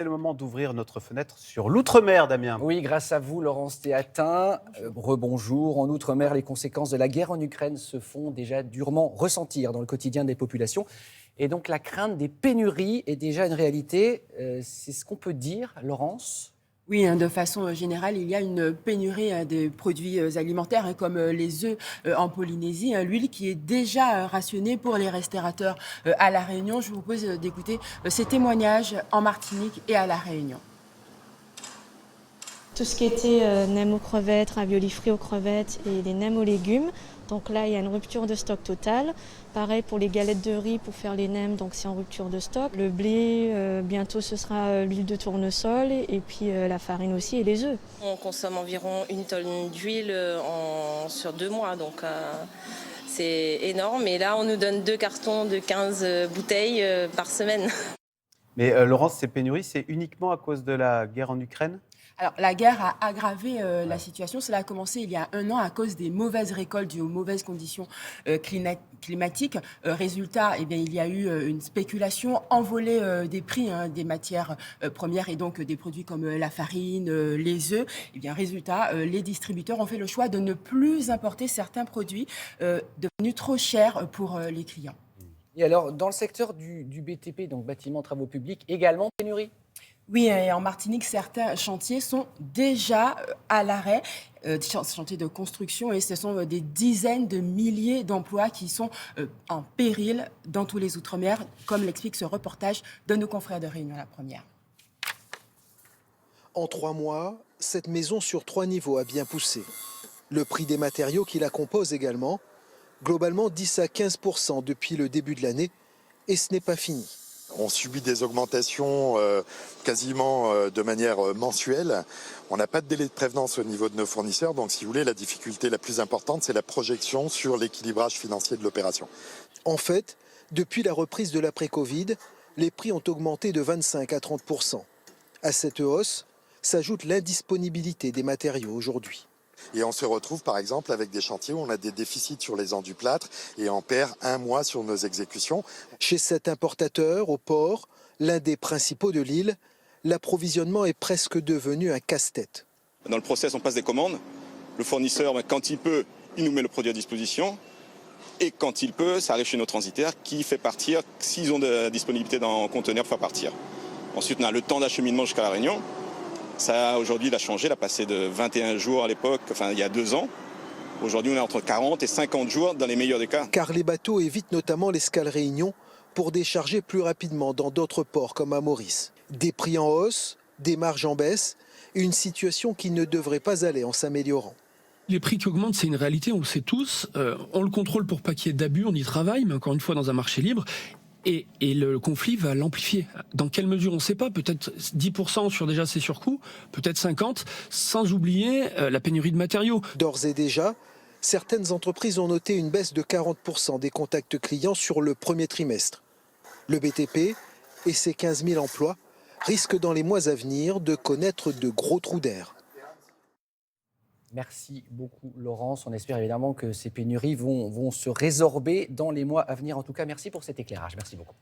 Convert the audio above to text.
C'est le moment d'ouvrir notre fenêtre sur l'outre-mer, Damien. Oui, grâce à vous, Laurence Théatin. Rebonjour. En Outre-mer, les conséquences de la guerre en Ukraine se font déjà durement ressentir dans le quotidien des populations. Et donc, la crainte des pénuries est déjà une réalité. C'est ce qu'on peut dire, Laurence ? Oui, de façon générale, il y a une pénurie des produits alimentaires comme les œufs en Polynésie, l'huile qui est déjà rationnée pour les restaurateurs à La Réunion. Je vous propose d'écouter ces témoignages en Martinique et à La Réunion. Tout ce qui était nems aux crevettes, raviolis frits aux crevettes et les nems aux légumes. Donc là, il y a une rupture de stock totale. Pareil pour les galettes de riz pour faire les nems, donc c'est en rupture de stock. Le blé, bientôt ce sera l'huile de tournesol et puis la farine aussi et les œufs. On consomme environ 1 tonne d'huile sur 2 mois, donc c'est énorme. Et là, on nous donne 2 cartons de 15 bouteilles par semaine. Mais Laurence, ces pénuries, c'est uniquement à cause de la guerre en Ukraine ? Alors, la guerre a aggravé la situation. Cela a commencé il y a 1 an à cause des mauvaises récoltes dues aux mauvaises conditions climatiques. Résultat, eh bien, il y a eu une spéculation envolée des prix des matières premières et donc des produits comme la farine, les œufs. Eh bien, résultat, les distributeurs ont fait le choix de ne plus importer certains produits devenus trop chers pour les clients. Et alors, dans le secteur du BTP, donc bâtiment travaux publics, également pénurie ? Oui, et en Martinique, certains chantiers sont déjà à l'arrêt, chantiers de construction, et ce sont des dizaines de milliers d'emplois qui sont en péril dans tous les Outre-mer, comme l'explique ce reportage de nos confrères de Réunion la Première. En 3 mois, cette maison sur 3 niveaux a bien poussé. Le prix des matériaux qui la composent également, globalement 10 à 15% depuis le début de l'année, et ce n'est pas fini. On subit des augmentations quasiment de manière mensuelle. On n'a pas de délai de prévenance au niveau de nos fournisseurs. Donc, si vous voulez, la difficulté la plus importante, c'est la projection sur l'équilibrage financier de l'opération. En fait, depuis la reprise de l'après-Covid, les prix ont augmenté de 25 à 30%. À cette hausse s'ajoute l'indisponibilité des matériaux aujourd'hui. Et on se retrouve par exemple avec des chantiers où on a des déficits sur les enduits-plâtres et on perd 1 mois sur nos exécutions. Chez cet importateur, au port, l'un des principaux de l'île, l'approvisionnement est presque devenu un casse-tête. Dans le process, on passe des commandes. Le fournisseur, quand il peut, il nous met le produit à disposition. Et quand il peut, ça arrive chez nos transitaires qui fait partir, s'ils ont de la disponibilité dans le conteneur, pour faire partir. Ensuite, on a le temps d'acheminement jusqu'à La Réunion. Ça, aujourd'hui, il a changé, il a passé de 21 jours à l'époque, enfin il y a 2 ans. Aujourd'hui, on est entre 40 et 50 jours dans les meilleurs des cas. Car les bateaux évitent notamment l'escale Réunion pour décharger plus rapidement dans d'autres ports comme à Maurice. Des prix en hausse, des marges en baisse, une situation qui ne devrait pas aller en s'améliorant. Les prix qui augmentent, c'est une réalité, on le sait tous. On le contrôle pour pas qu'il y ait d'abus, on y travaille, mais encore une fois dans un marché libre. Et le conflit va l'amplifier. Dans quelle mesure, on ne sait pas. Peut-être 10% sur déjà ces surcoûts, peut-être 50%, sans oublier la pénurie de matériaux. D'ores et déjà, certaines entreprises ont noté une baisse de 40% des contacts clients sur le premier trimestre. Le BTP et ses 15 000 emplois risquent dans les mois à venir de connaître de gros trous d'air. Merci beaucoup, Laurence. On espère évidemment que ces pénuries vont se résorber dans les mois à venir. En tout cas, merci pour cet éclairage. Merci beaucoup.